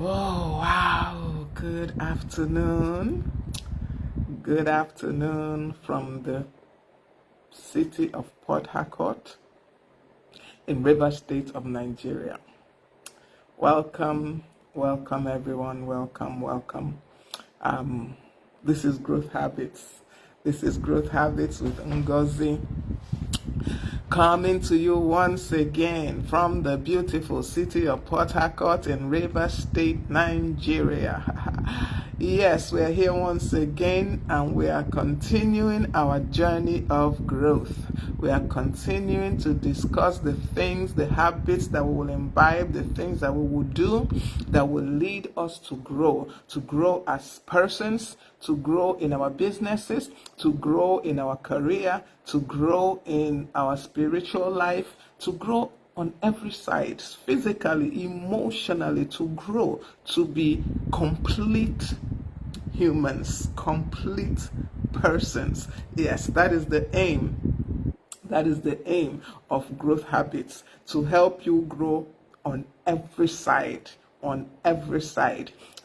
Oh, wow. Good afternoon. Good afternoon from the city of Port Harcourt in Rivers State of Nigeria. Welcome, welcome everyone. Welcome. This is Growth Habits. This is Growth Habits with Ngozi, coming to you once again from the beautiful city of Port Harcourt in Rivers State, Nigeria. Yes, we're here once again and we are continuing our journey of growth. We are continuing to discuss the things, the habits that we will imbibe, the things that we will do that will lead us to grow as persons, to grow in our businesses, to grow in our career, to grow in our spiritual life, to grow on every side, physically, emotionally, to grow, to be complete humans, complete persons. Yes, that is the aim. That is the aim of Growth Habits, to help you grow on every side,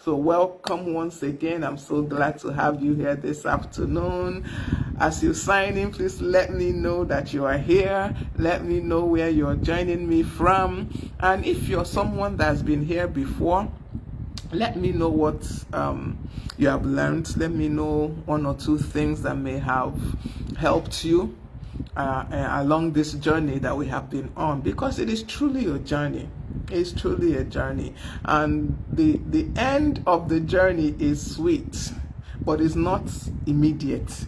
So welcome once again. I'm so glad to have you here this afternoon. As you sign in, please let me know that you are here. Let me know where you're joining me from. And if you're someone that's been here before, let me know what you have learned. Let me know one or two things that may have helped you along this journey that we have been on, because it is truly a journey. It's truly a journey, and the end of the journey is sweet, but it's not immediate.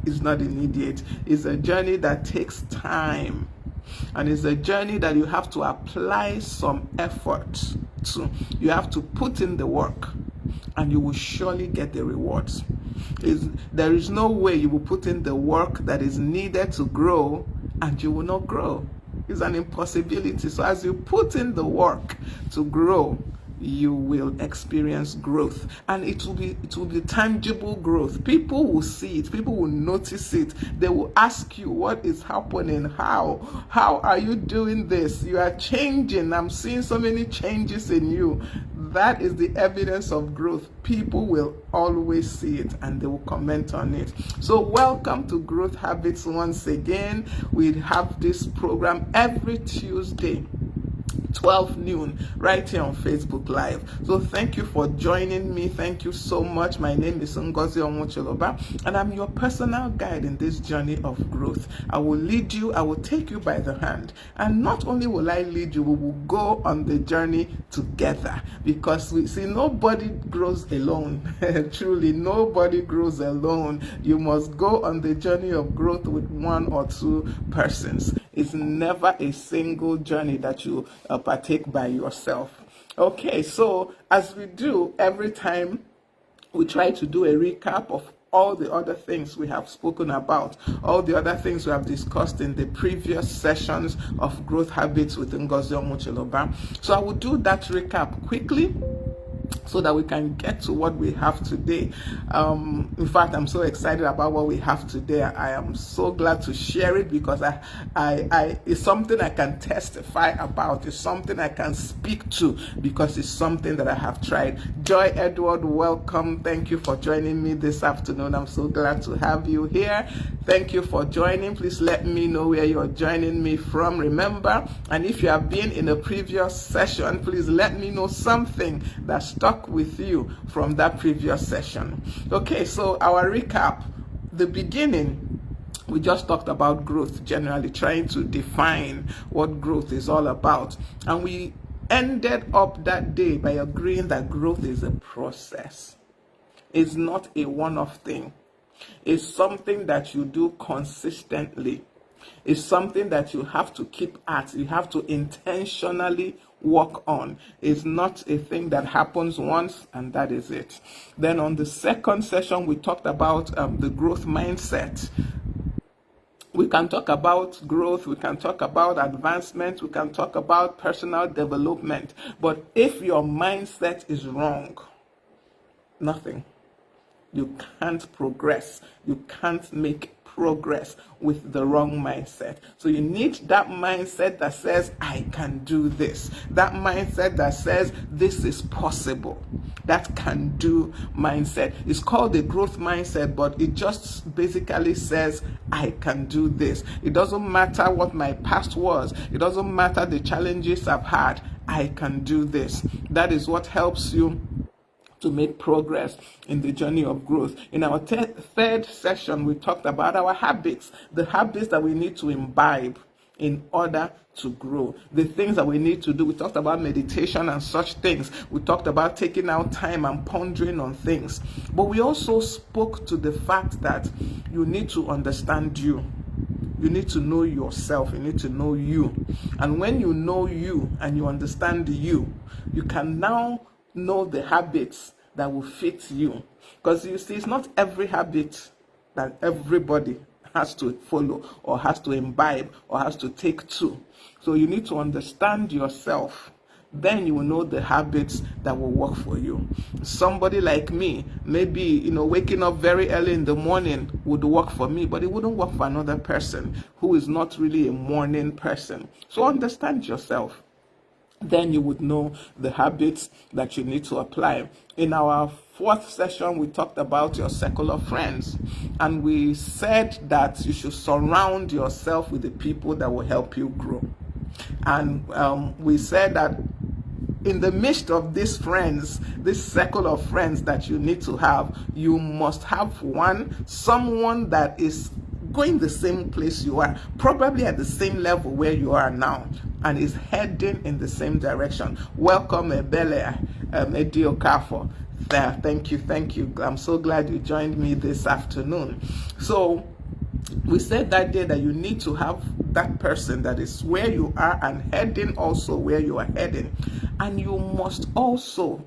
It's not immediate. It's a journey that takes time, and it's a journey that you have to apply some effort to. You have to put in the work, and you will surely get the rewards. There is no way you will put in the work that is needed to grow and you will not grow. It's an impossibility. So as you put in the work to grow, you will experience growth, and it will be tangible growth. People will see it, people will notice it. They will ask you, what is happening? How are you doing this? You are changing. I'm seeing so many changes in you. That is the evidence of growth. People will always see it and they will comment on it. So welcome to Growth Habits once again. We have this program every Tuesday, 12 noon, right here on Facebook Live. So thank you for joining me. Thank you so much. My name is Ngozi Onwuchiloba, and I'm your personal guide in this journey of growth. I will lead you, I will take you by the hand, and not only will I lead you, we will go on the journey together, because we see nobody grows alone. Truly, nobody grows alone. You must go on the journey of growth with one or two persons. It's never a single journey that you partake by yourself. Okay, so as we do every time, we try to do a recap of all the other things we have spoken about, all the other things we have discussed in the previous sessions of Growth Habits with Ngozi Onwuchiloba. So I will do that recap quickly, so that we can get to what we have today. In fact, I'm so excited about what we have today. I am so glad to share it, because it's something I can testify about. It's something I can speak to, because it's something that I have tried. Joy Edward, welcome. Thank you for joining me this afternoon. I'm so glad to have you here. Thank you for joining. Please let me know where you're joining me from. Remember, and if you have been in a previous session, please let me know something that stuck with you from that previous session. Okay, so our recap. The beginning, we just talked about growth, generally trying to define what growth is all about, and we ended up that day by agreeing that growth is a process. It's not a one-off thing. It's something that you do consistently. It's something that you have to keep at. You have to intentionally work on. It's not a thing that happens once and that is it. Then on the second session, we talked about the growth mindset. We can talk about growth, we can talk about advancement, we can talk about personal development. But if your mindset is wrong, nothing. You can't progress. You can't make progress with the wrong mindset. So you need that mindset that says, I can do this. That mindset that says, this is possible. That can do mindset. It's called a growth mindset, but it just basically says, I can do this. It doesn't matter what my past was. It doesn't matter the challenges I've had. I can do this. That is what helps you to make progress in the journey of growth. In our third session, we talked about our habits, the habits that we need to imbibe in order to grow, the things that we need to do. We talked about meditation and such things. We talked about taking out time and pondering on things. But we also spoke to the fact that you need to understand you. You need to know yourself. You need to know you. And when you know you and you understand you, you can now know the habits that will fit you. Because you see, it's not every habit that everybody has to follow or has to imbibe or has to take to. So you need to understand yourself. Then you will know the habits that will work for you. Somebody like me, maybe, waking up very early in the morning would work for me, but it wouldn't work for another person who is not really a morning person. So understand yourself. Then you would know the habits that you need to apply. In our fourth session, we talked about your circle of friends, and we said that you should surround yourself with the people that will help you grow. And we said that in the midst of these friends, this circle of friends that you need to have, you must have someone that is going the same place you are, probably at the same level where you are now, and is heading in the same direction. Welcome, Ebele Ediokafo. Thank you. I'm so glad you joined me this afternoon. So we said that day that you need to have that person that is where you are and heading also where you are heading. And you must also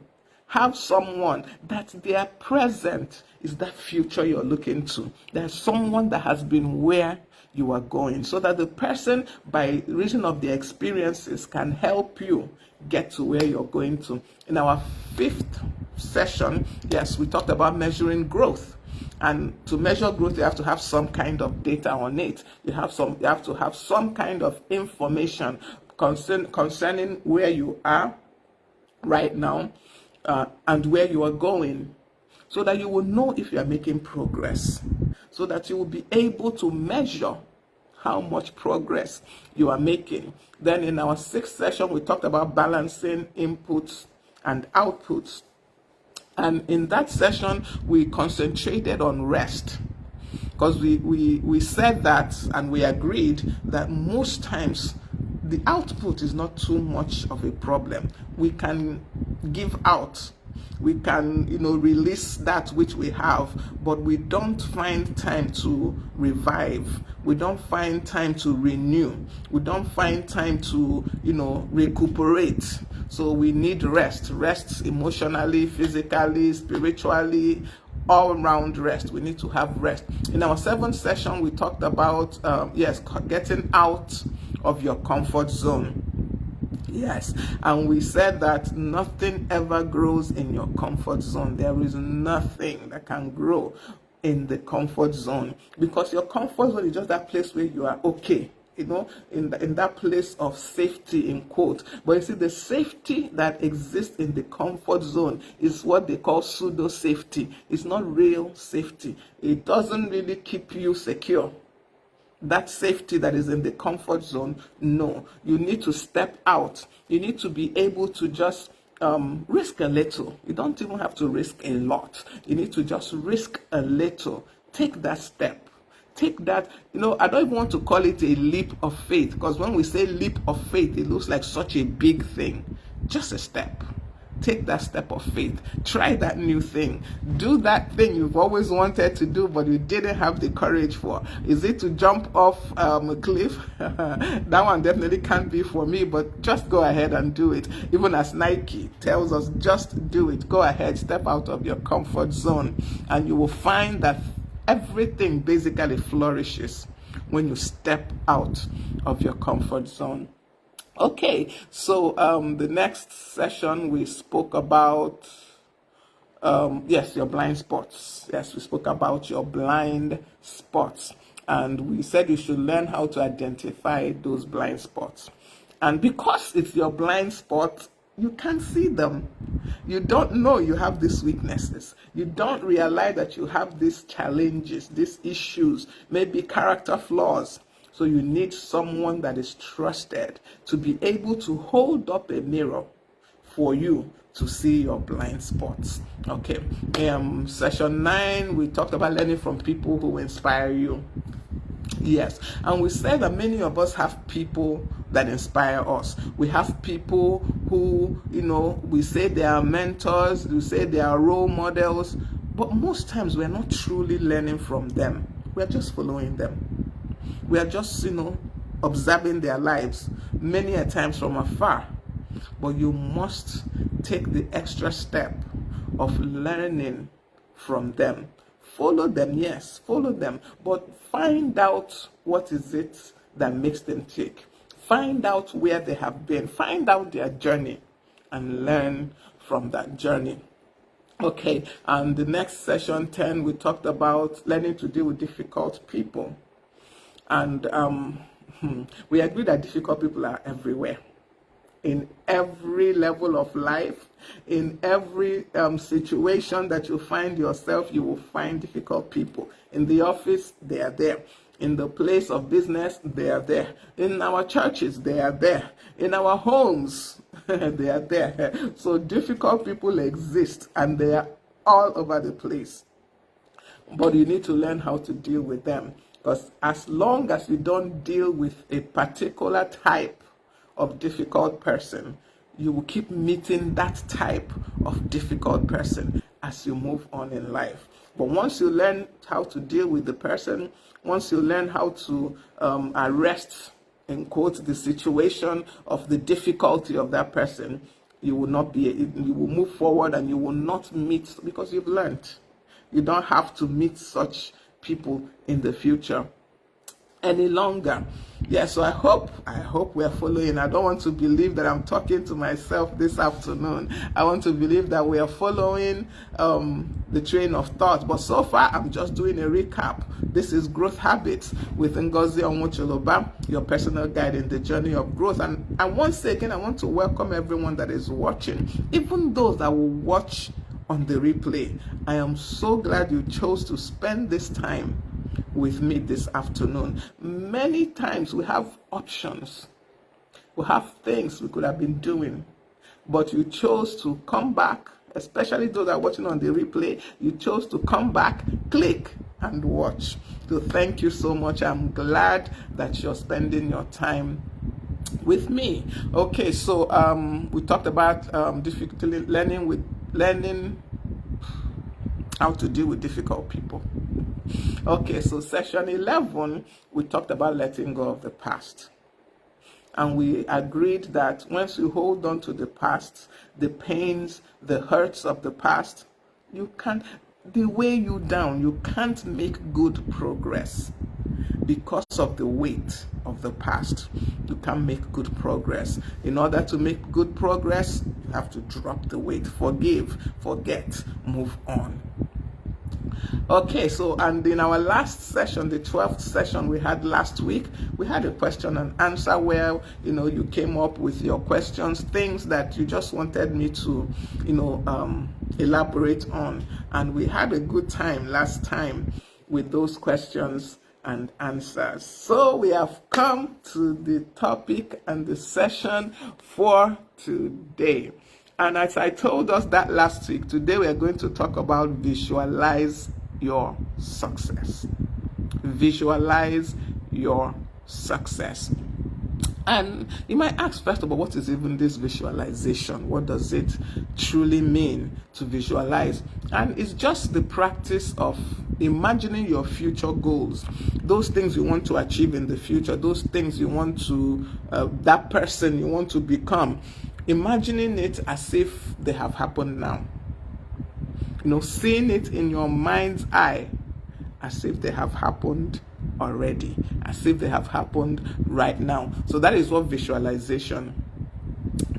have someone that their present is that future you're looking to. There's someone that has been where you are going, so that the person, by reason of their experiences, can help you get to where you're going to. In our fifth session, yes, we talked about measuring growth. And to measure growth, you have to have some kind of data on it. You have to have some kind of information concerning where you are right now and where you are going, so that you will know if you are making progress, so that you will be able to measure how much progress you are making. Then in our sixth session, we talked about balancing inputs and outputs. And in that session, we concentrated on rest, because we said that, and we agreed that most times the output is not too much of a problem. We can give out, we can release that which we have, but we don't find time to revive, we don't find time to renew, we don't find time to recuperate. So we need rest emotionally, physically, spiritually, all round rest. We need to have rest. In our seventh session, we talked about getting out of your comfort zone. Yes, and we said that nothing ever grows in your comfort zone. There is nothing that can grow in the comfort zone, because your comfort zone is just that place where you are okay, in that place of safety, in quote. But you see, the safety that exists in the comfort zone is what they call pseudo safety. It's not real safety. It doesn't really keep you secure. That safety that is in the comfort zone, no. You need to step out. You need to be able to just risk a little. You don't even have to risk a lot. You need to just risk a little. Take that step. Take that, I don't even want to call it a leap of faith, because when we say leap of faith, it looks like such a big thing. Just a step. Take that step of faith. Try that new thing. Do that thing you've always wanted to do, but you didn't have the courage for. Is it to jump off a cliff? That one definitely can't be for me, but just go ahead and do it. Even as Nike tells us, just do it. Go ahead, step out of your comfort zone, and you will find that everything basically flourishes when you step out of your comfort zone. Okay, so the next session we spoke about, your blind spots. Yes, we spoke about your blind spots. And we said you should learn how to identify those blind spots. And because it's your blind spot, you can't see them. You don't know you have these weaknesses. You don't realize that you have these challenges, these issues, maybe character flaws. So you need someone that is trusted to be able to hold up a mirror for you to see your blind spots. Okay. Session 9, we talked about learning from people who inspire you. Yes, and we said that many of us have people that inspire us. We have people who, we say they are mentors, we say they are role models, but most times we're not truly learning from them. We're just following them. We are just, observing their lives, many a times from afar. But you must take the extra step of learning from them. Follow them, yes, follow them, but find out what is it that makes them tick. Find out where they have been, find out their journey, and learn from that journey. Okay, and the next session 10, we talked about learning to deal with difficult people. And we agree that difficult people are everywhere. In every level of life, in every situation that you find yourself, you will find difficult people. In the office, they are there. In the place of business, they are there. In our churches, they are there. In our homes, they are there. So difficult people exist, and they are all over the place. But you need to learn how to deal with them. Because as long as you don't deal with a particular type of difficult person, you will keep meeting that type of difficult person as you move on in life. But once you learn how to deal with the person, once you learn how to arrest, in quotes, the situation of the difficulty of that person, you will move forward, and you will not meet, because you've learned. You don't have to meet such people in the future any longer. Yeah, so I hope we're following. I don't want to believe that I'm talking to myself this afternoon. I want to believe that we are following the train of thought. But so far, I'm just doing a recap. This is Growth Habits with Ngozi Onwucholoba, your personal guide in the journey of growth. And once again, I want to welcome everyone that is watching, even those that will watch on the replay. I am so glad you chose to spend this time with me this afternoon. Many times we have options, we have things we could have been doing, but you chose to come back, especially those that are watching on the replay. You chose to come back, click, and watch. So thank you so much. I'm glad that you're spending your time with me. Okay, so we talked about difficulty learning how to deal with difficult people. Okay, so session 11, we talked about letting go of the past. And we agreed that once you hold on to the past, the pains, the hurts of the past, they weigh you down. You can't make good progress because of the weight of the past. You can't make good progress. In order to make good progress, you have to drop the weight, forgive, forget, move on. Okay, so, and in our last session, the 12th session we had last week, we had a question and answer where, you came up with your questions, things that you just wanted me to, elaborate on. And we had a good time last time with those questions and answers. So we have come to the topic and the session for today. And as I told us that last week, today we are going to talk about visualize your success. Visualize your success. And you might ask, first of all, what is even this visualization? What does it truly mean to visualize? And it's just the practice of imagining your future goals, those things you want to achieve in the future, those things you want to, that person you want to become, imagining it as if they have happened now. Seeing it in your mind's eye as if they have happened already, as if they have happened right now. So that is what visualization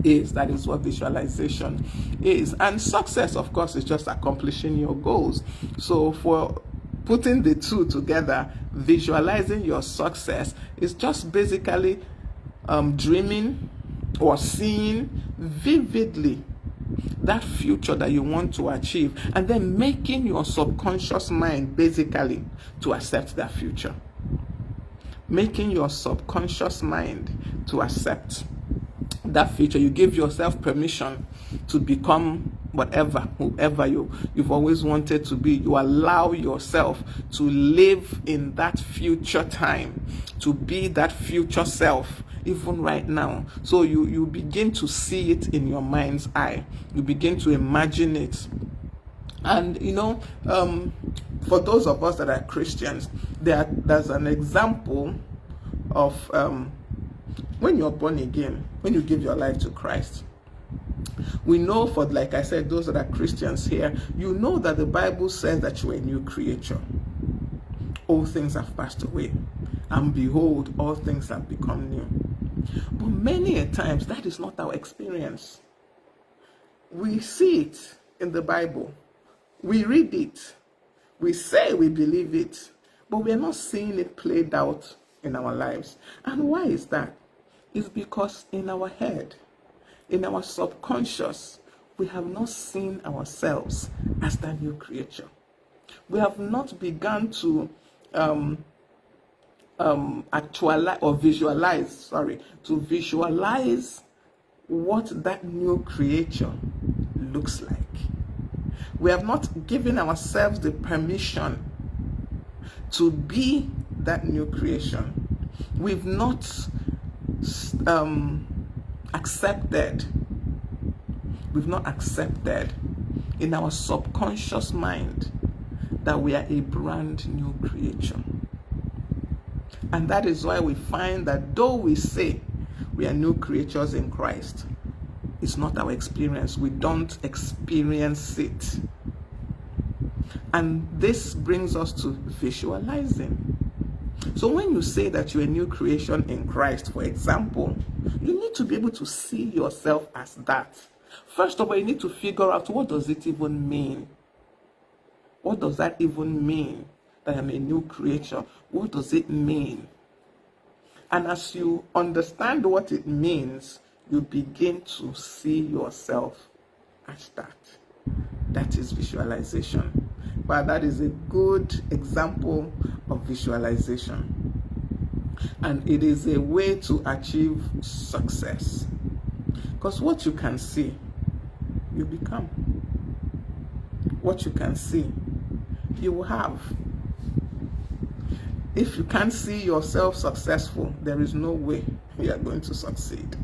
is. That is what visualization is. And success, of course, is just accomplishing your goals. So for putting the two together, visualizing your success is just basically dreaming or seeing vividly that future that you want to achieve, and then making your subconscious mind basically to accept that future. Making your subconscious mind to accept that future. You give yourself permission to become whoever you've always wanted to be. You allow yourself to live in that future time, to be that future self, even right now. So you begin to see it in your mind's eye. You begin to imagine it. And for those of us that are Christians, there's an example of when you're born again, when you give your life to Christ. We know, for like I said, those that are Christians here, you know that the Bible says that you're a new creature. All things have passed away, and behold, all things have become new. But many a times, that is not our experience. We see it in the Bible. We read it. We say we believe it. But we are not seeing it played out in our lives. And why is that? It's because in our head, in our subconscious, we have not seen ourselves as that new creature. We have not begun to actualize or visualize, what that new creature looks like. We have not given ourselves the permission to be that new creation. We've not accepted in our subconscious mind that we are a brand new creature. And that is why we find that though we say we are new creatures in Christ, it's not our experience. We don't experience it. And this brings us to visualizing. So when you say that you're a new creation in Christ, for example, you need to be able to see yourself as that. First of all, you need to figure out, what does it even mean? What does that even mean, that I'm a new creature? What does it mean? And as you understand what it means, you begin to see yourself as that. That is visualization. But that is a good example of visualization. And it is a way to achieve success. Because what you can see, you become. What you can see, you will have. If you can't see yourself successful, there is no way you are going to succeed.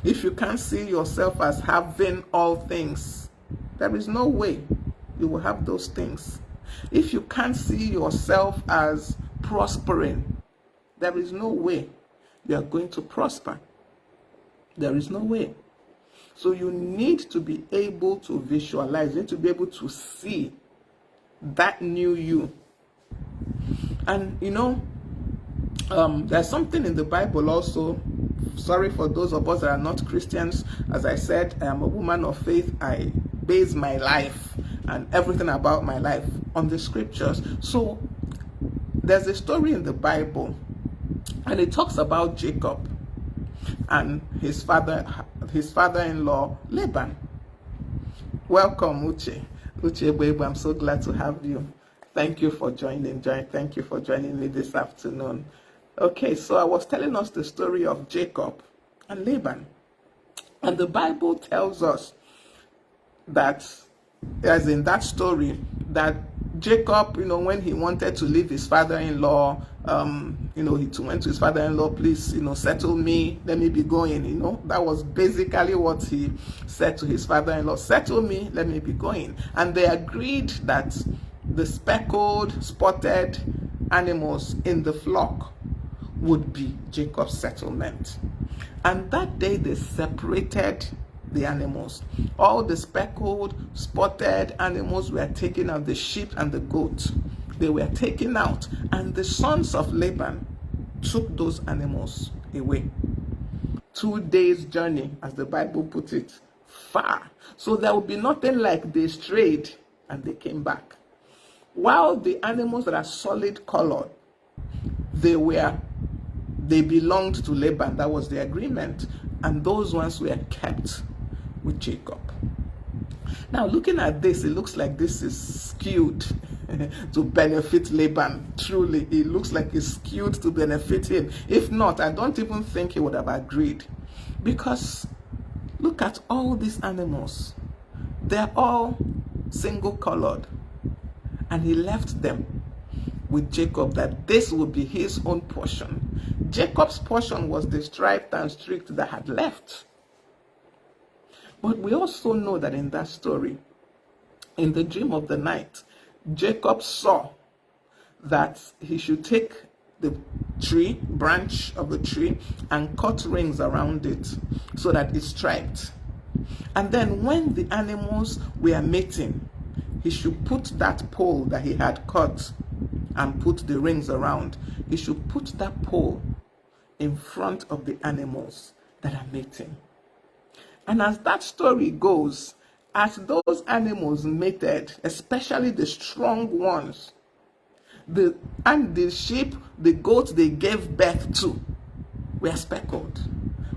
If you can't see yourself as having all things, there is no way you will have those things. If you can't see yourself as prospering, there is no way you are going to prosper. There is no way. So you need to be able to visualize. You need to be able to see that new you. And there's something in the Bible also. Sorry for those of us that are not Christians. As I said, I am a woman of faith. I base my life and everything about my life on the scriptures. So there's a story in the Bible, and it talks about Jacob and his father-in-law Laban. Welcome, Uche baby. I'm so glad to have you. Thank you for joining. Thank you for joining me this afternoon. Okay, so I was telling us the story of Jacob and Laban. And the Bible tells us that, as in that story, that Jacob, when he wanted to leave his father-in-law, he went to his father-in-law, please, settle me, let me be going, That was basically what he said to his father-in-law, settle me, let me be going. And they agreed that the speckled, spotted animals in the flock would be Jacob's settlement. And that day they separated the animals. All the speckled, spotted animals were taken out, the sheep and the goats. They were taken out, and the sons of Laban took those animals away. 2 days' journey, as the Bible puts it, far. So there would be nothing like they strayed and they came back. While the animals that are solid colored, they belonged to Laban. That was the agreement. And those ones were kept with Jacob. Now, looking at this, it looks like this is skewed to benefit Laban. Truly, it looks like it's skewed to benefit him. If not, I don't even think he would have agreed. Because look at all these animals. They're all single colored. And he left them with Jacob, that this would be his own portion. Jacob's portion was the striped and streaked that had left. But we also know that in that story, in the dream of the night, Jacob saw that he should take the branch of the tree, and cut rings around it so that it's striped. And then when the animals were mating, he should put that pole that he had cut and put the rings around, he should put that pole in front of the animals that are mating. And as that story goes, as those animals mated, especially the strong ones, the sheep, the goats they gave birth to were speckled,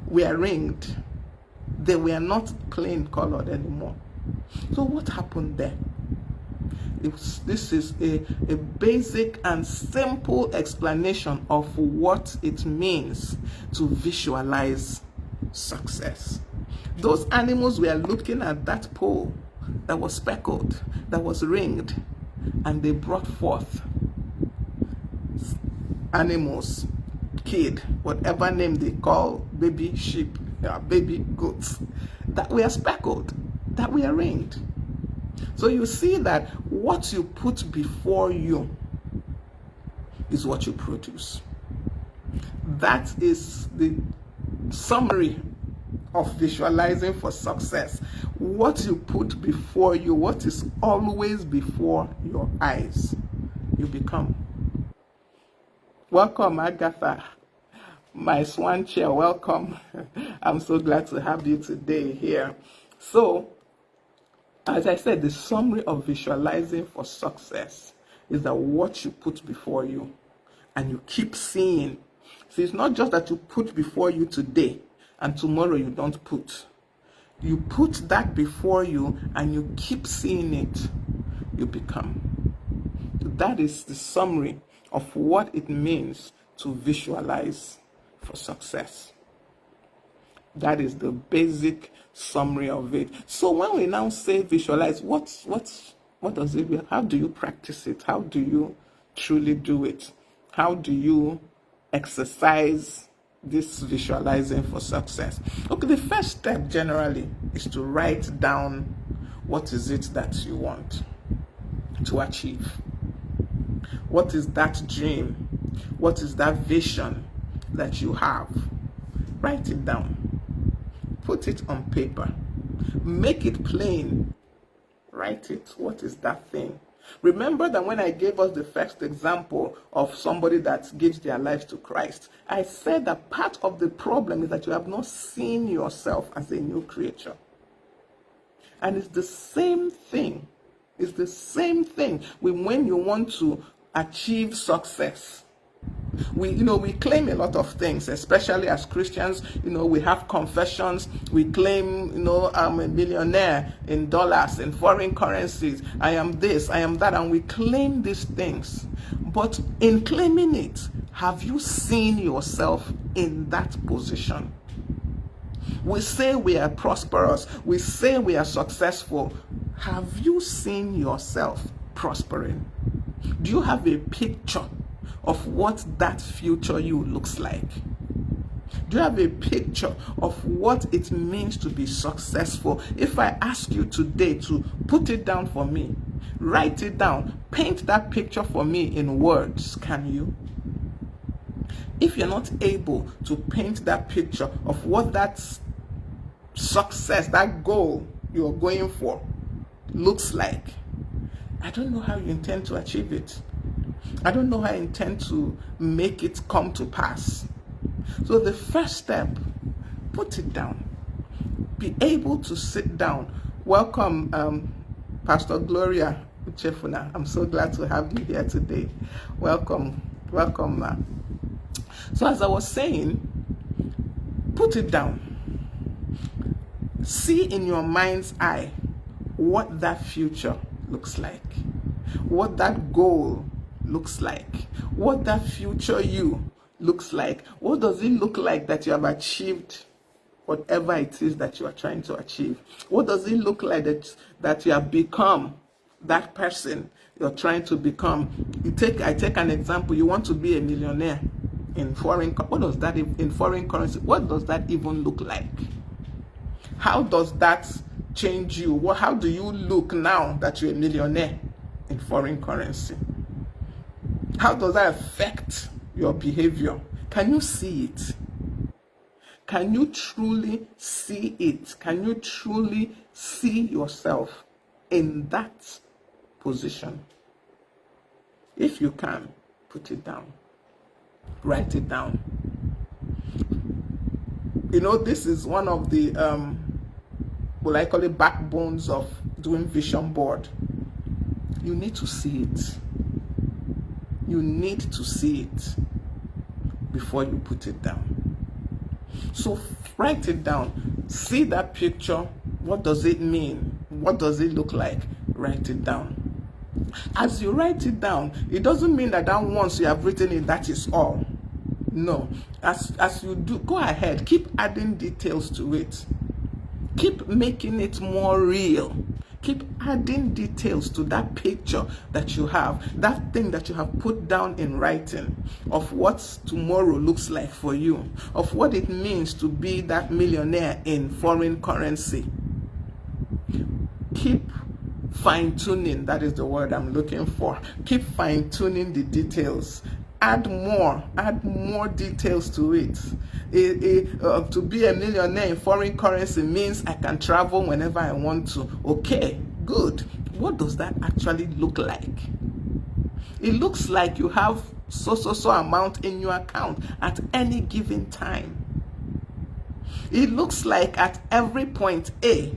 were ringed. They were not plain colored anymore. So what happened there? This is a basic and simple explanation of what it means to visualize success. Those animals were looking at that pole that was speckled, that was ringed, and they brought forth animals, kid, whatever name they call baby sheep, baby goats, that were speckled, that were ringed. So you see that what you put before you is what you produce. That is the summary of visualizing for success. What you put before you, what is always before your eyes, you become. Welcome, Agatha, my swan chair, welcome. I'm so glad to have you today here. So, as I said, the summary of visualizing for success is that what you put before you and you keep seeing. So it's not just that you put before you today and tomorrow you don't put. You put that before you and you keep seeing it, you become. That is the summary of what it means to visualize for success. That is the basic summary of it. So when we now say visualize, what does it mean? How do you practice it? How do you truly do it? How do you exercise this visualizing for success? Okay, the first step generally is to write down what is it that you want to achieve. What is that dream? What is that vision that you have? Write it down. Put it on paper. Make it plain. Write it. What is that thing? Remember that when I gave us the first example of somebody that gives their life to Christ, I said that part of the problem is that you have not seen yourself as a new creature. And it's the same thing. It's the same thing when you want to achieve success. We claim a lot of things, especially as Christians. We have confessions. We claim, I'm a millionaire in dollars, in foreign currencies. I am this, I am that, and we claim these things. But in claiming it, have you seen yourself in that position? We say we are prosperous. We say we are successful. Have you seen yourself prospering? Do you have a picture of what that future you looks like? Do you have a picture of what it means to be successful? If I ask you today to put it down for me, write it down, paint that picture for me in words, can you? If you're not able to paint that picture of what that success, that goal you're going for looks like, I don't know how you intend to achieve it. I don't know how I intend to make it come to pass. So the first step, put it down. Be able to sit down. Welcome, Pastor Gloria Uchefuna. I'm so glad to have you here today. Welcome, ma. So as I was saying, put it down. See in your mind's eye what that future looks like, what that goal looks like, what that future you looks like. What does it look like that you have achieved whatever it is that you are trying to achieve? What does it look like that you have become that person you're trying to become? I take an example. You want to be a millionaire in foreign. What does that in foreign currency? What does that even look like? How does that change you? How do you look now that you're a millionaire in foreign currency? How does that affect your behavior? Can you see it? Can you truly see it? Can you truly see yourself in that position? If you can, put it down. Write it down. You know, this is one of the, I call it backbones of doing vision board. You need to see it. You need to see it before you put it down. So write it down. See that picture. What does it mean? What does it look like? Write it down. As you write it down, it doesn't mean that once you have written it, that is all. No. As you do, go ahead. Keep adding details to it. Keep making it more real. Keep adding details to that picture that you have, that thing that you have put down in writing of what tomorrow looks like for you, of what it means to be that millionaire in foreign currency. Keep fine-tuning, that is the word I'm looking for. Keep fine-tuning the details. Add more details to it. To be a millionaire in foreign currency means I can travel whenever I want to. Okay, good. What does that actually look like? It looks like you have so amount in your account at any given time. It looks like at every point A,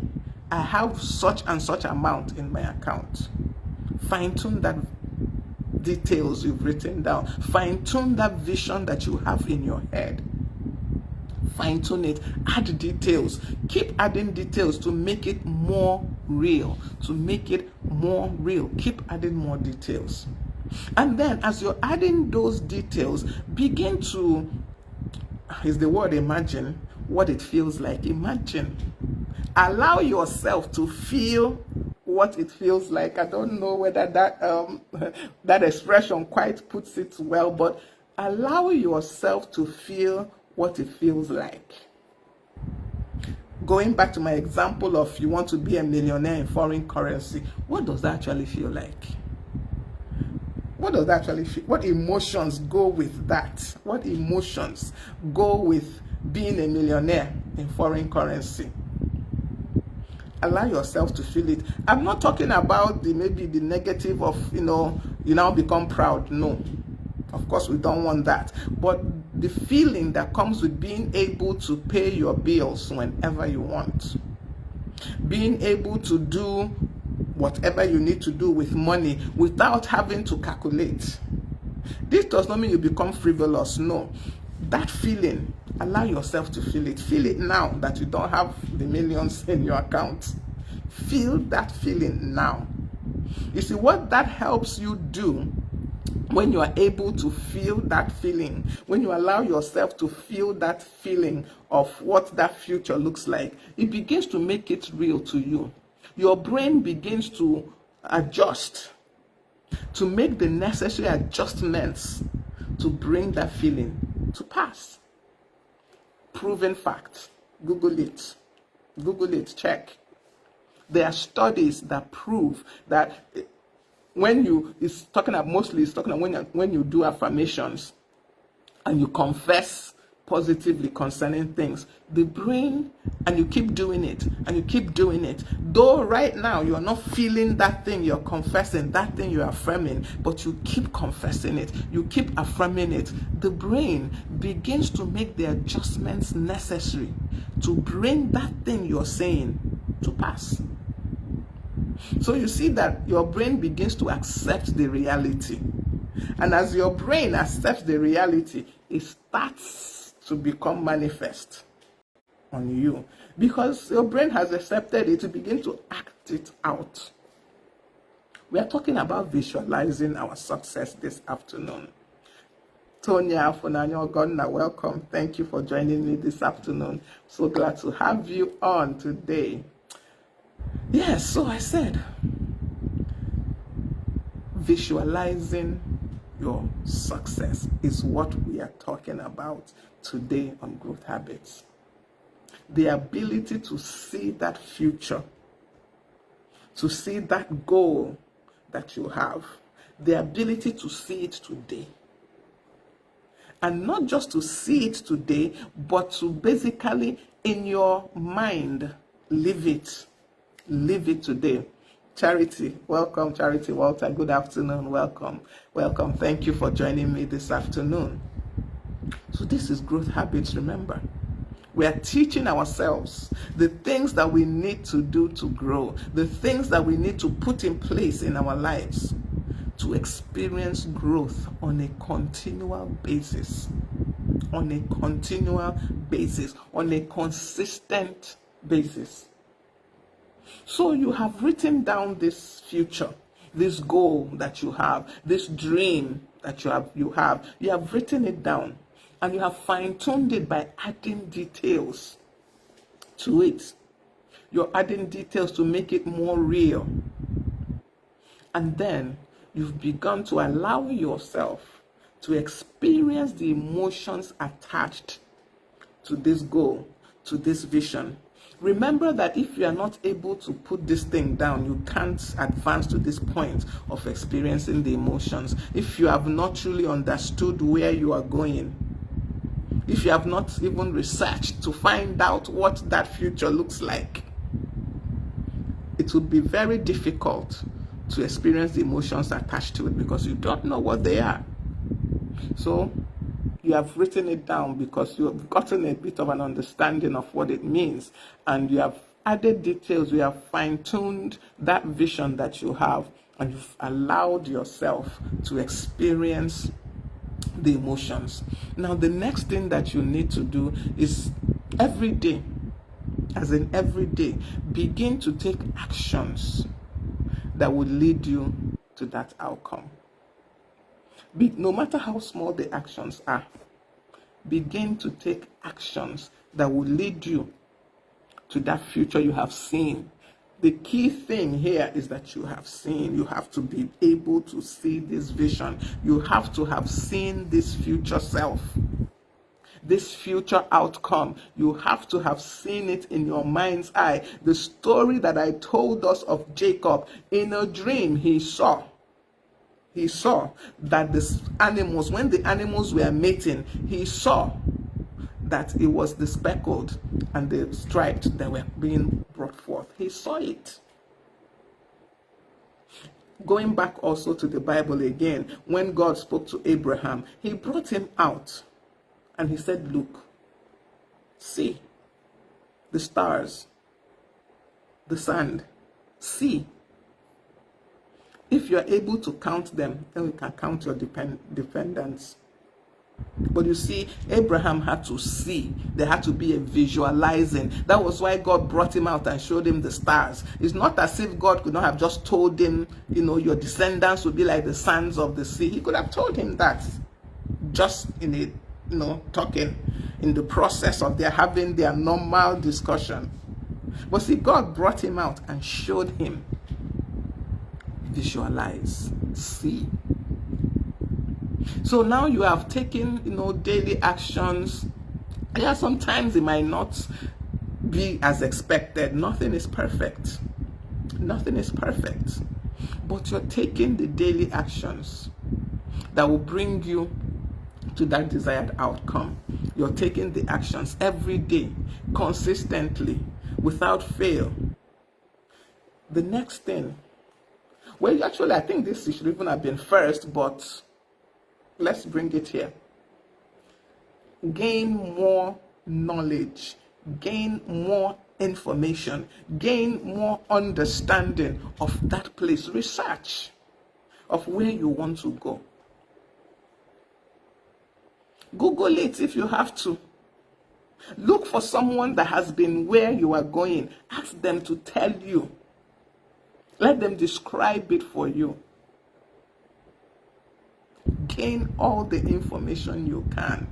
I have such and such amount in my account. Fine-tune that details you've written down. Fine-tune that vision that you have in your head. Fine-tune it. Add details. Keep adding details to make it more real. To make it more real. Keep adding more details. And then as you're adding those details, begin to, is the word imagine, what it feels like. Imagine. Allow yourself to feel what it feels like. I don't know whether that expression quite puts it well, but allow yourself to feel what it feels like. Going back to my example of you want to be a millionaire in foreign currency, what does that actually feel like? What does that actually feel? What emotions go with that? What emotions go with being a millionaire in foreign currency? Allow yourself to feel it. I'm not talking about maybe the negative of, you now become proud. No, of course we don't want that. But the feeling that comes with being able to pay your bills whenever you want. Being able to do whatever you need to do with money without having to calculate. This does not mean you become frivolous. No. That feeling, allow yourself to feel it. Feel it now that you don't have the millions in your account. Feel that feeling now. You see, what that helps you do when you are able to feel that feeling, when you allow yourself to feel that feeling of what that future looks like, it begins to make it real to you. Your brain begins to adjust, to make the necessary adjustments to bring that feeling to pass. Proven fact. Google it. Google it. Check. There are studies that prove that when you when you do affirmations and you confess positively concerning things, the brain, and you keep doing it and you keep doing it, though right now you are not feeling that thing you're confessing, that thing you're affirming, but you keep confessing it, you keep affirming it, the brain begins to make the adjustments necessary to bring that thing you're saying to pass. So you see that your brain begins to accept the reality. And as your brain accepts the reality, it starts to become manifest on you because your brain has accepted it to begin to act it out. We are talking about visualizing our success this afternoon. Tonya Funanyo Gonna, welcome. Thank you for joining me this afternoon. So glad to have you on today. Yes, so I said, visualizing your success is what we are talking about today on Growth Habits. The ability to see that future, to see that goal that you have, the ability to see it today. And not just to see it today, but to basically in your mind live it. Live it today. Charity, welcome. Charity Walter, good afternoon. Welcome. Welcome. Thank you for joining me this afternoon. So this is Growth Habits, remember. We are teaching ourselves the things that we need to do to grow, the things that we need to put in place in our lives to experience growth on a continual basis, on a consistent basis. So you have written down this future, this goal that you have, this dream that you have written it down. And you have fine-tuned it by adding details to it. You're adding details to make it more real. And then you've begun to allow yourself to experience the emotions attached to this goal, to this vision. Remember that if you are not able to put this thing down, you can't advance to this point of experiencing the emotions. If you have not truly understood where you are going, if you have not even researched to find out what that future looks like, it will be very difficult to experience the emotions attached to it because you don't know what they are. So you have written it down because you have gotten a bit of an understanding of what it means, and you have added details, you have fine-tuned that vision that you have, and you've allowed yourself to experience the emotions. Now, the next thing that you need to do is every day, begin to take actions that will lead you to that outcome. No matter how small the actions are, begin to take actions that will lead you to that future you have seen. The key thing here is that you have seen. You have to be able to see this vision. You have to have seen this future self, this future outcome. You have to have seen it in your mind's eye. The story that I told us of Jacob, in a dream he saw that the animals, when the animals were mating, he saw that it was the speckled and the striped that were being brought forth. He saw it. Going back also to the Bible again, when God spoke to Abraham, he brought him out and he said, look, see the stars, the sand, see. If you are able to count them, then we can count your dependents. But you see, Abraham had to see. There had to be a visualizing. That was why God brought him out and showed him the stars. It's not as if God could not have just told him, your descendants will be like the sands of the sea. He could have told him that just in a, talking, in the process of their having their normal discussion. But see, God brought him out and showed him. Visualize, see. So now you have taken, daily actions. Yeah, sometimes it might not be as expected. Nothing is perfect. Nothing is perfect. But you're taking the daily actions that will bring you to that desired outcome. You're taking the actions every day, consistently, without fail. The next thing, well, actually, I think this should even have been first, but let's bring it here. Gain more knowledge, gain more information, gain more understanding of that place. Research of where you want to go. Google it if you have to. Look for someone that has been where you are going. Ask them to tell you. Let them describe it for you. Gain all the information you can.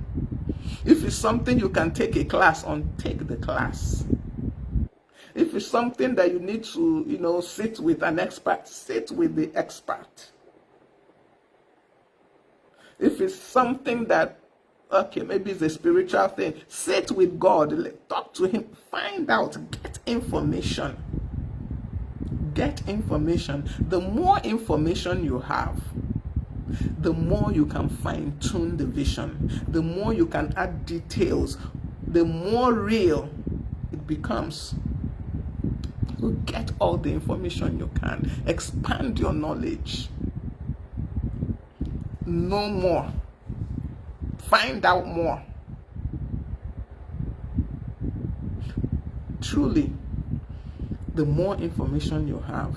If it's something you can take a class on, take the class. If it's something that you need to, sit with an expert, sit with the expert. If it's something that, maybe it's a spiritual thing, sit with God, talk to him, find out, get information. Get information. The more information you have, the more you can fine-tune the vision, the more you can add details, the more real it becomes. So get all the information you can. Expand your knowledge. Know more. Find out more. Truly, the more information you have,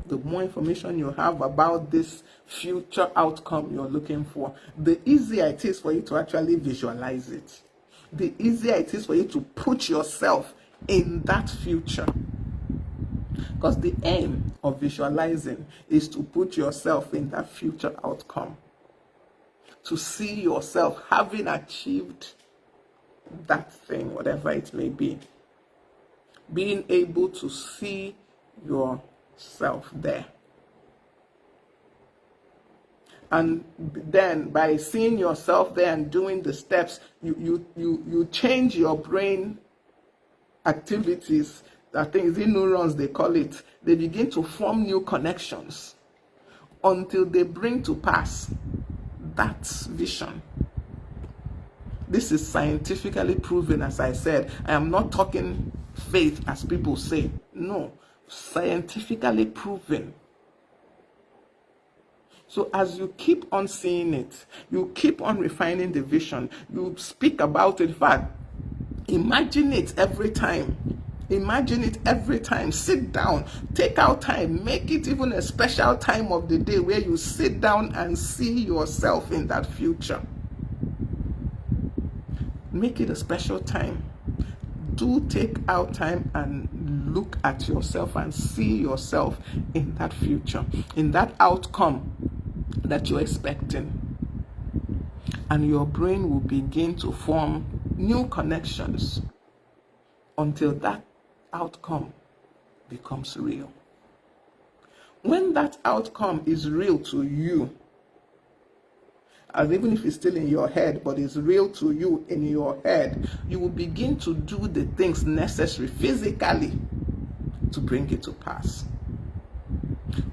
the more information you have about this future outcome you're looking for, the easier it is for you to actually visualize it. The easier it is for you to put yourself in that future. Because the aim of visualizing is to put yourself in that future outcome. To see yourself having achieved that thing, whatever it may be. Being able to see yourself there. And then by seeing yourself there and doing the steps, you change your brain activities. I think it's in neurons they call it. They begin to form new connections until they bring to pass that vision. This is scientifically proven, as I said. I am not talking faith as people say. No, scientifically proven. So as you keep on seeing it, you keep on refining the vision, you speak about it. In fact, imagine it every time. Imagine it every time. Sit down, take out time, make it even a special time of the day where you sit down and see yourself in that future. Make it a special time. Do take out time and look at yourself and see yourself in that future, in that outcome that you're expecting. And your brain will begin to form new connections until that outcome becomes real. When that outcome is real to you, and even if it's still in your head, but it's real to you in your head, you will begin to do the things necessary physically to bring it to pass.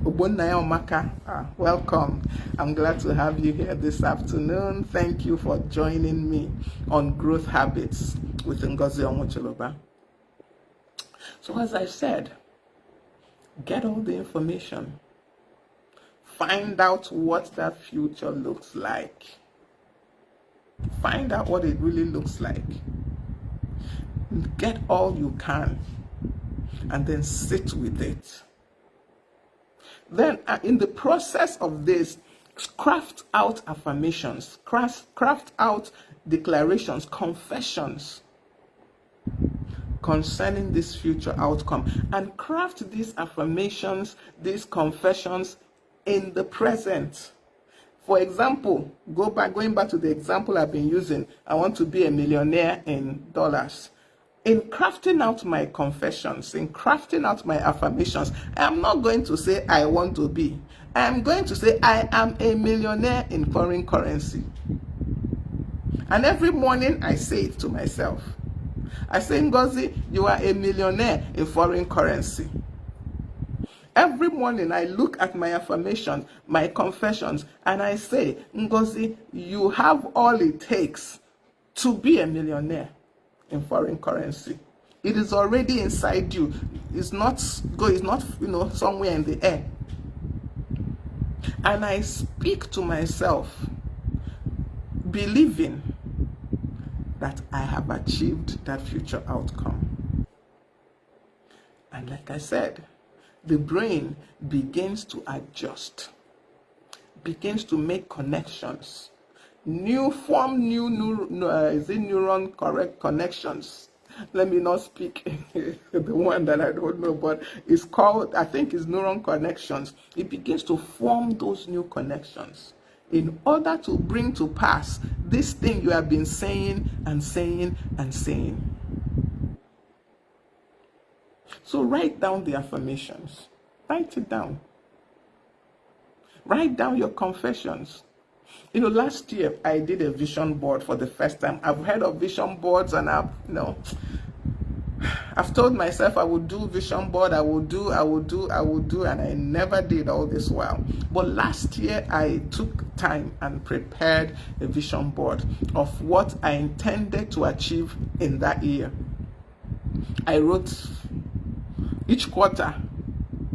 Ogbonnaya Omaka, welcome. I'm glad to have you here this afternoon. Thank you for joining me on Growth Habits with Ngozi Onwuchiloba. So as I said, get all the information. Find out what that future looks like. Find out what it really looks like. Get all you can and then sit with it. Then in the process of this, craft out affirmations, craft out declarations, confessions concerning this future outcome, and craft these affirmations, these confessions in the present. For example, going back to the example I've been using, I want to be a millionaire in dollars. In crafting out my confessions, in crafting out my affirmations, I'm not going to say I want to be. I'm going to say I am a millionaire in foreign currency. And every morning I say it to myself. I say, Ngozi, you are a millionaire in foreign currency. Every morning I look at my affirmations, my confessions, and I say, Ngozi, you have all it takes to be a millionaire in foreign currency. It is already inside you. It's not somewhere in the air. And I speak to myself, believing that I have achieved that future outcome. And like I said, the brain begins to adjust, begins to make connections, Form new neuron correct connections. Let me not speak the one that I don't know, but it's called, I think it's neuron connections. It begins to form those new connections in order to bring to pass this thing you have been saying and saying and saying. So write down the affirmations. Write it down. Write down your confessions. Last year I did a vision board for the first time. I've heard of vision boards, and I've told myself I would do vision board, I will do, and I never did all this while. But last year I took time and prepared a vision board of what I intended to achieve in that year. I wrote each quarter.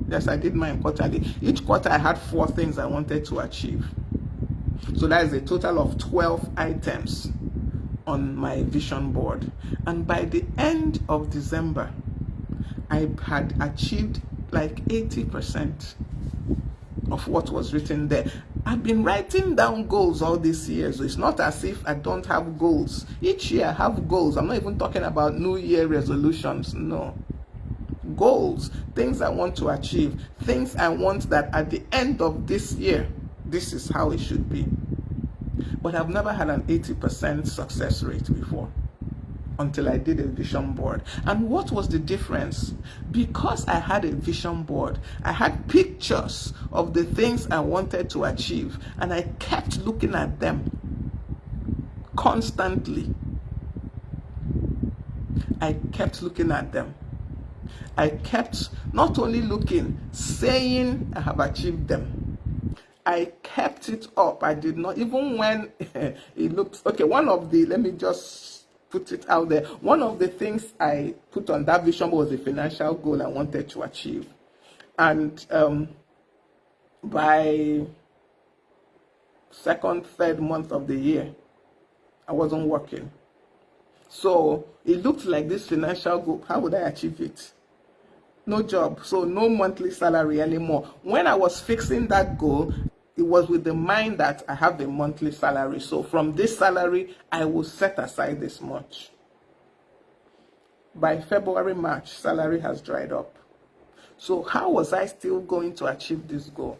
Yes, I did mine quarterly. Each quarter I had 4 things I wanted to achieve. So that is a total of 12 items on my vision board. And by the end of December, I had achieved like 80% of what was written there. I've been writing down goals all these years. So it's not as if I don't have goals. Each year I have goals. I'm not even talking about New Year resolutions. No. Goals, things I want to achieve, things I want that at the end of this year, this is how it should be. But I've never had an 80% success rate before until I did a vision board. And what was the difference? Because I had a vision board, I had pictures of the things I wanted to achieve, and I kept looking at them constantly. I kept looking at them. I kept not only looking, saying I have achieved them. I kept it up. I did not, even when it looks, okay, let me just put it out there. One of the things I put on that vision was a financial goal I wanted to achieve. And by 2nd, 3rd month of the year, I wasn't working. So it looked like this financial goal, how would I achieve it? No job, so no monthly salary anymore. When I was fixing that goal, it was with the mind that I have a monthly salary. So from this salary, I will set aside this much. By February, March, salary has dried up. So how was I still going to achieve this goal?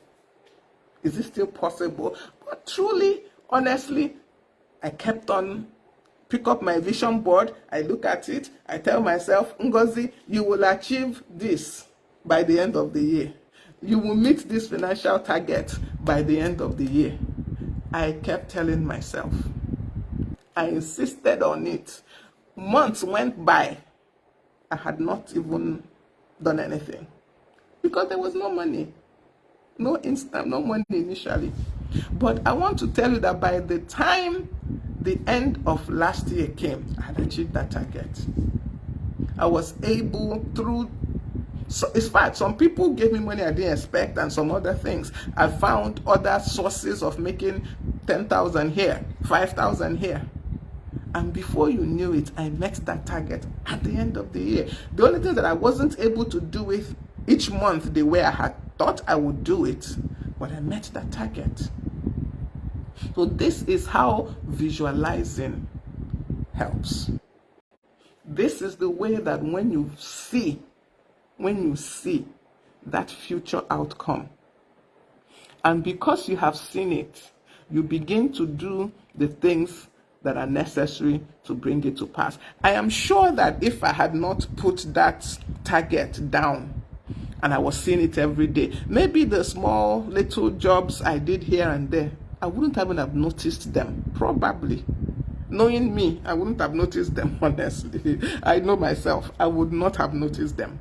Is it still possible? But truly, honestly, I kept on. Pick up my vision board, I look at it, I tell myself, Ngozi, you will achieve this by the end of the year. You will meet this financial target by the end of the year. I kept telling myself. I insisted on it. Months went by. I had not even done anything because there was no money. No money initially. But I want to tell you that by the time the end of last year came, I had achieved that target. I was able in fact, some people gave me money I didn't expect and some other things. I found other sources of making 10,000 here, 5,000 here. And before you knew it, I met that target at the end of the year. The only thing that I wasn't able to do it each month the way I had thought I would do it, but I met that target. So this is how visualizing helps. This is the way that when you see that future outcome, and because you have seen it, you begin to do the things that are necessary to bring it to pass. I am sure that if I had not put that target down and I was seeing it every day, maybe the small little jobs I did here and there, I wouldn't even have noticed them, probably. Knowing me, I wouldn't have noticed them, honestly. I know myself, I would not have noticed them.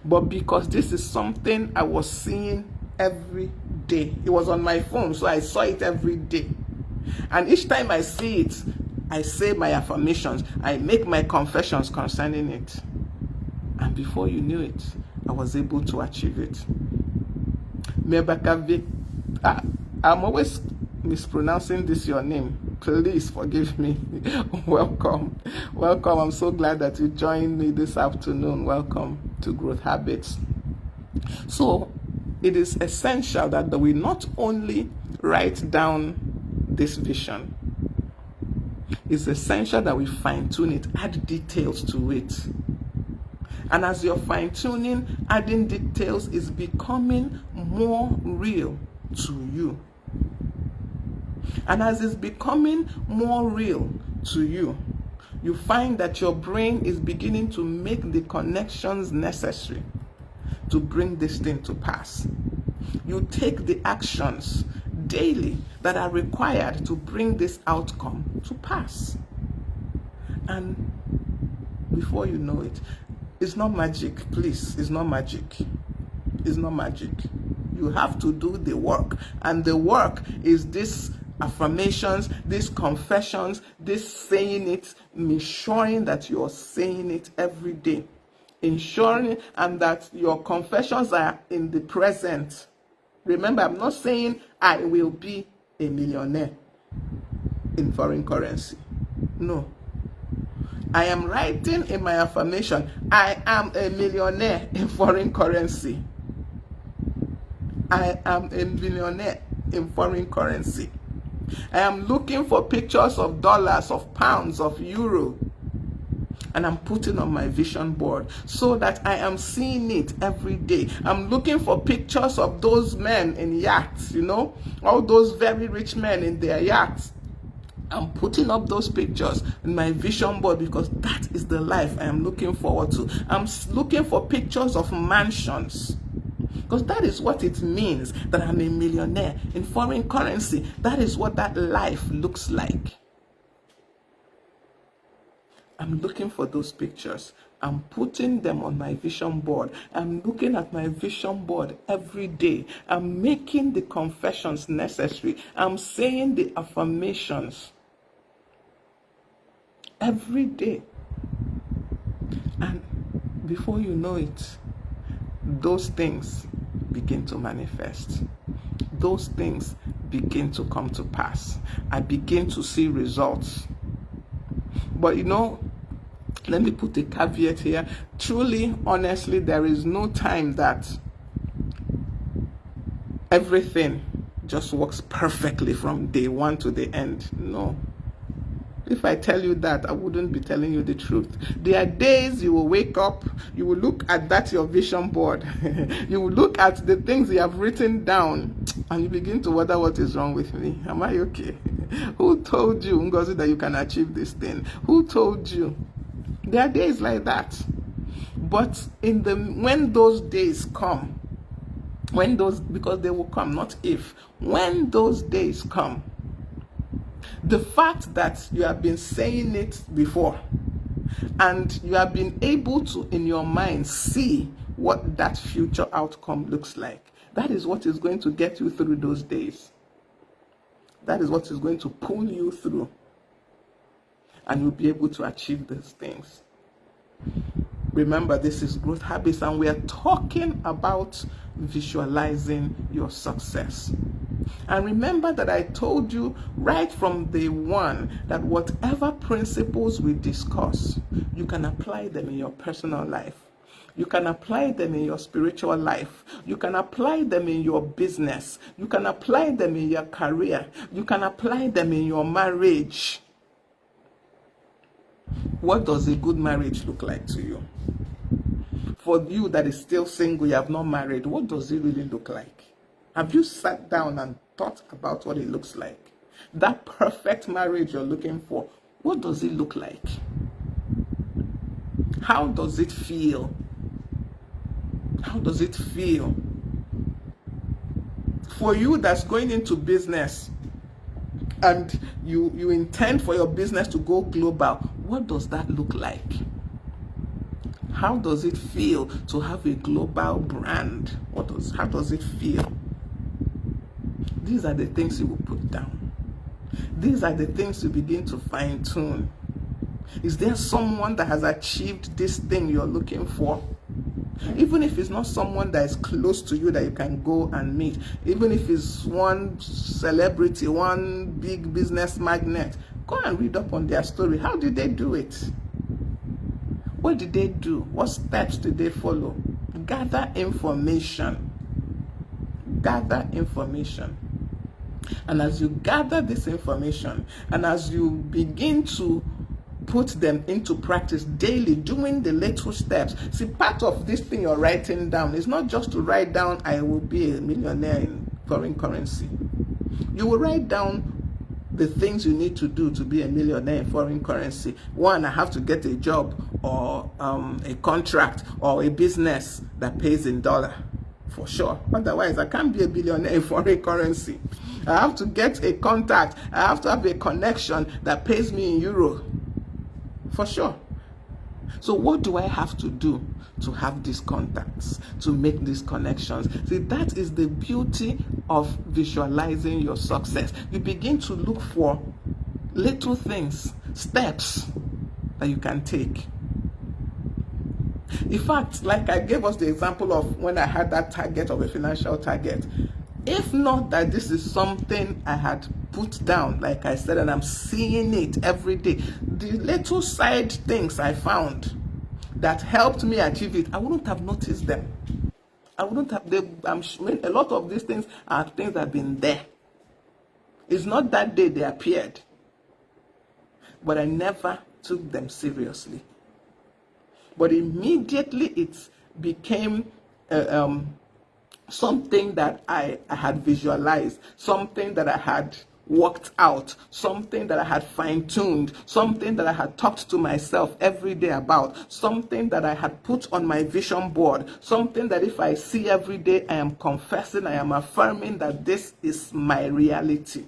But because this is something I was seeing every day, it was on my phone, so I saw it every day. And each time I see it, I say my affirmations, I make my confessions concerning it. And before you knew it, I was able to achieve it. I'm always mispronouncing your name. Please forgive me. Welcome. I'm so glad that you joined me this afternoon. Welcome to Growth Habits. So it is essential that we not only write down this vision, it's essential that we fine-tune it, add details to it. And as you're fine-tuning, adding details is becoming more real to you. And as it's becoming more real to you, you find that your brain is beginning to make the connections necessary to bring this thing to pass. You take the actions daily that are required to bring this outcome to pass. And before you know it, it's not magic, please. It's not magic. It's not magic. You have to do the work. And the work is this affirmations, these confessions, this saying it, ensuring that you're saying it every day. Ensuring and that your confessions are in the present. Remember, I'm not saying I will be a millionaire in foreign currency. No. I am writing in my affirmation, I am a millionaire in foreign currency. I am a millionaire in foreign currency. I am looking for pictures of dollars, of pounds, of euro, and I'm putting on my vision board so that I am seeing it every day. I'm looking for pictures of those men in yachts, all those very rich men in their yachts. I'm putting up those pictures in my vision board because that is the life I am looking forward to. I'm looking for pictures of mansions because that is what it means that I'm a millionaire in foreign currency. That is what that life looks like. I'm looking for those pictures. I'm putting them on my vision board. I'm looking at my vision board every day. I'm making the confessions necessary. I'm saying the affirmations every day. And before you know it, those things begin to manifest. Those things begin to come to pass. I begin to see results. But let me put a caveat here. Truly, honestly, there is no time that everything just works perfectly from day one to the end. No. If I tell you that, I wouldn't be telling you the truth. There are days you will wake up, you will look at your vision board, you will look at the things you have written down, and you begin to wonder, what is wrong with me? Am I okay? Who told you, Ngozi, that you can achieve this thing? Who told you? There are days like that. But when those days come, because they will come, not if, when those days come, the fact that you have been saying it before and you have been able to, in your mind, see what that future outcome looks like, that is what is going to get you through those days. That is what is going to pull you through. And you'll be able to achieve these things. Remember, this is Growth Habits, and we are talking about visualizing your success. And remember that I told you right from day one that whatever principles we discuss, you can apply them in your personal life. You can apply them in your spiritual life. You can apply them in your business. You can apply them in your career. You can apply them in your marriage. What does a good marriage look like to you? For you that is still single, you have not married, what does it really look like? Have you sat down and thought about what it looks like? That perfect marriage you're looking for, what does it look like? How does it feel? How does it feel? For you that's going into business and you intend for your business to go global, what does that look like? How does it feel to have a global brand? How does it feel? These are the things you will put down. These are the things you begin to fine-tune. Is there someone that has achieved this thing you're looking for? Even if it's not someone that is close to you that you can go and meet, even if it's one celebrity, one big business magnate, go and read up on their story. How did they do it? What did they do? What steps did they follow? Gather information. Gather information. And as you gather this information, and as you begin to put them into practice daily, doing the little steps. See, part of this thing you're writing down is not just to write down, I will be a millionaire in foreign currency. You will write down the things you need to do to be a millionaire in foreign currency. One, I have to get a job or a contract or a business that pays in dollar, for sure. Otherwise, I can't be a billionaire in foreign currency. I have to get a contact. I have to have a connection that pays me in euro, for sure. So what do I have to do to have these contacts, to make these connections? See, that is the beauty of visualizing your success. You begin to look for little things, steps that you can take. In fact, like I gave us the example of when I had that target of a financial target. If not that this is something I had put down, like I said, and I'm seeing it every day, the little side things I found that helped me achieve it, I wouldn't have noticed them. I wouldn't have, a lot of these things are things that have been there. It's not that day they appeared, but I never took them seriously. But immediately it became something that I had visualized, something that I had worked out, something that I had fine-tuned, something that I had talked to myself every day about, something that I had put on my vision board, something that if I see every day, I am confessing, I am affirming that this is my reality.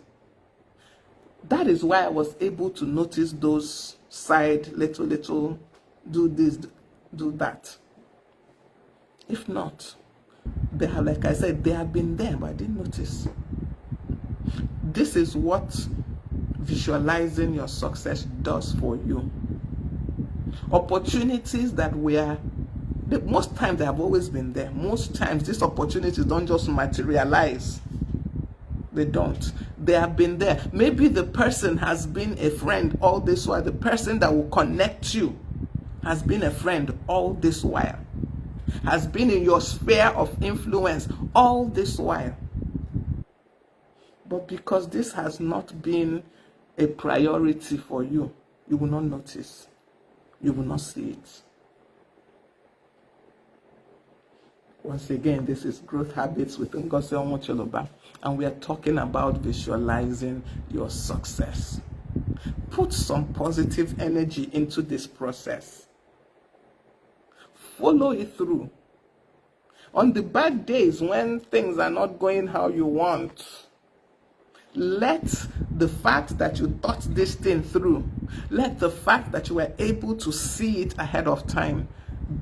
That is why I was able to notice those side little, do this, do that. If not, they have, like I said, they have been there, but I didn't notice. This is what visualizing your success does for you. Opportunities that most times they have always been there. Most times these opportunities don't just materialize. They don't. They have been there. Maybe the person has been a friend all this while. The person that will connect you has been a friend all this while. Has been in your sphere of influence all this while. But because this has not been a priority for you, you will not notice. You will not see it. Once again, this is Growth Habits with Ngozi Onwucholoba, and we are talking about visualizing your success. Put some positive energy into this process. Follow it through. On the bad days when things are not going how you want, let the fact that you thought this thing through, let the fact that you were able to see it ahead of time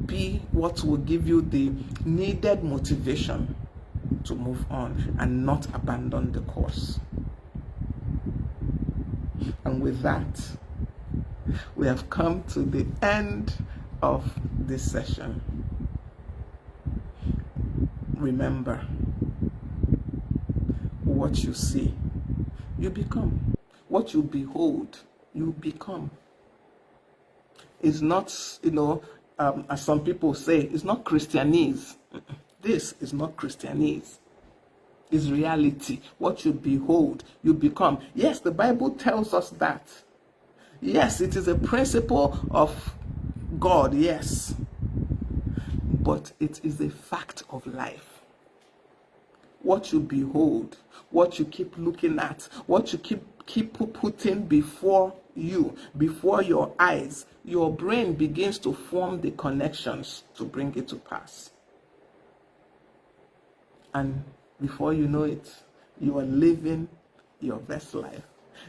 be what will give you the needed motivation to move on and not abandon the course. And with that, we have come to the end of this session. Remember, what you see, you become. What you behold, you become. It's not, as some people say, it's not Christianese. This is not Christianese. It's reality. What you behold, you become. Yes, the Bible tells us that. Yes, it is a principle of God, yes. But it is a fact of life. What you behold, what you keep looking at, what you keep putting before you, before your eyes, your brain begins to form the connections to bring it to pass. And before you know it, you are living your best life.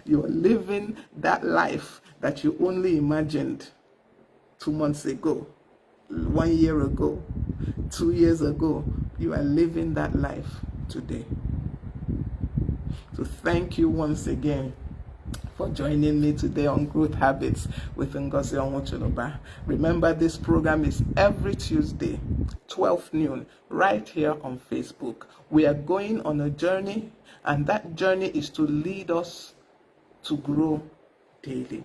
You are living that life that you only imagined 2 months ago, 1 year ago, 2 years ago. You are living that life today. So thank you once again for joining me today on Growth Habits with Ngozi Onwucholoba. Remember, this program is every Tuesday, 12 noon, right here on Facebook. We are going on a journey, and that journey is to lead us to grow daily.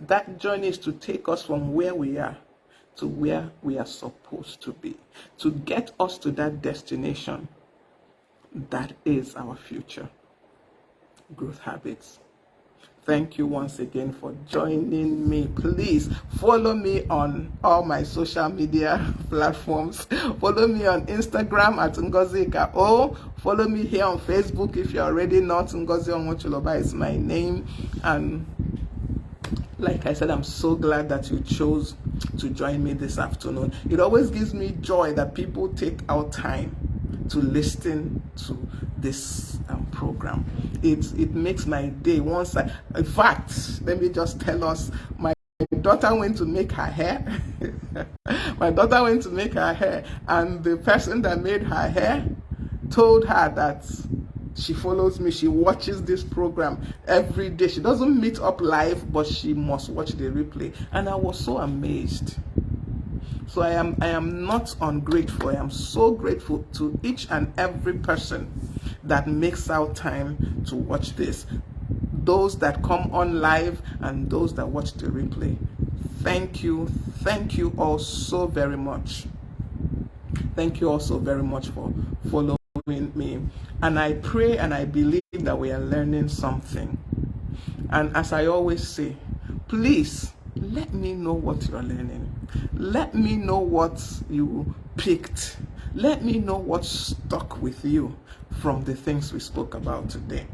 That journey is to take us from where we are to where we are supposed to be, to get us to that destination that is our future. Growth Habits. Thank you once again for joining me. Please follow me on all my social media platforms. Follow me on Instagram at Ngozi Ka-O. Follow me here on Facebook if you're already not. Ngozi Onwocholoba is my name. And like I said, I'm so glad that you chose to join me this afternoon. It always gives me joy that people take out time to listen to this program. It makes my day. In fact, let me just tell us, my daughter went to make her hair. My daughter went to make her hair, and the person that made her hair told her that she follows me, she watches this program every day. She doesn't meet up live, but she must watch the replay. And I was so amazed. So I am not ungrateful. I am so grateful to each and every person that makes out time to watch this. Those that come on live and those that watch the replay. Thank you all so very much. Thank you all so very much for following me. And I pray and I believe that we are learning something. And as I always say, please let me know what you're learning. Let me know what you picked. Let me know what stuck with you from the things we spoke about today.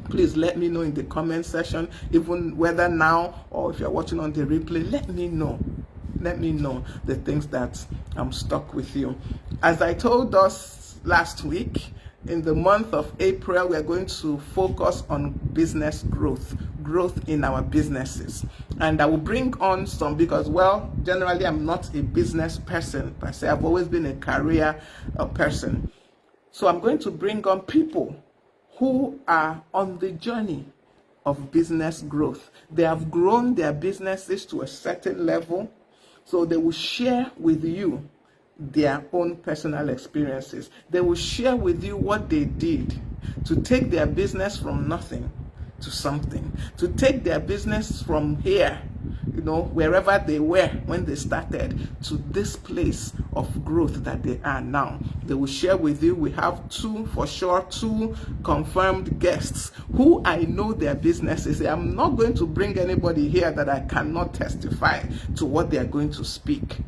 Please let me know in the comment section, even whether now or if you're watching on the replay. Let me know. Let me know the things that stuck with you. As I told us last week, in the month of April, we are going to focus on business growth in our businesses. And I will bring on some, because, well, generally I'm not a business person per se. I've always been a career person. So I'm going to bring on people who are on the journey of business growth. They have grown their businesses to a certain level, so they will share with you their own personal experiences. They will share with you what they did to take their business from nothing to something, to take their business from here, wherever they were when they started, to this place of growth that they are now. They will share with you. We have two confirmed guests who I know their businesses. I'm not going to bring anybody here that I cannot testify to what they are going to speak.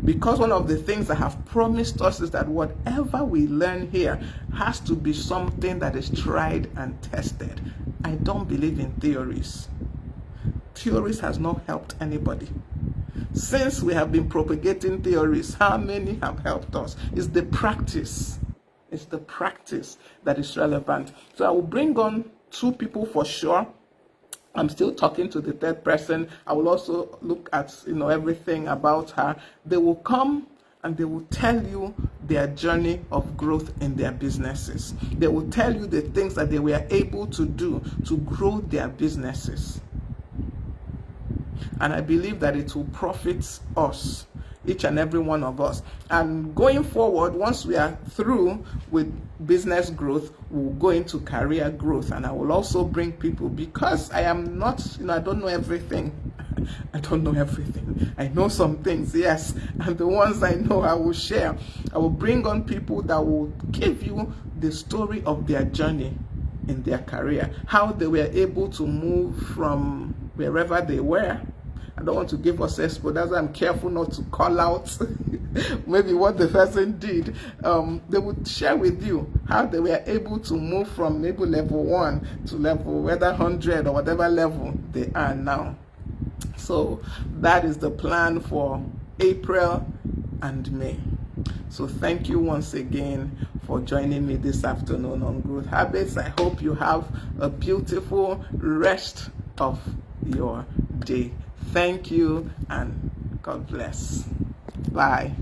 Because one of the things I have promised us is that whatever we learn here has to be something that is tried and tested. I don't believe in theories. Theories has not helped anybody. Since we have been propagating theories, how many have helped us? It's the practice. It's the practice that is relevant. So I will bring on two people for sure. I'm still talking to the third person. I will also look at everything about her. They will come and they will tell you their journey of growth in their businesses. They will tell you the things that they were able to do to grow their businesses. And I believe that it will profit us, each and every one of us. And going forward, once we are through with business growth, we'll go into career growth. And I will also bring people, because I am not, I don't know everything. I don't know everything. I know some things, yes. And the ones I know, I will share. I will bring on people that will give you the story of their journey in their career, how they were able to move from wherever they were. I don't want to give us expo. That's why I'm careful not to call out maybe what the person did. They would share with you how they were able to move from maybe level 1 to level, whether 100 or whatever level they are now. So that is the plan for April and May. So thank you once again for joining me this afternoon on Growth Habits. I hope you have a beautiful rest of your day. Thank you and God bless. Bye.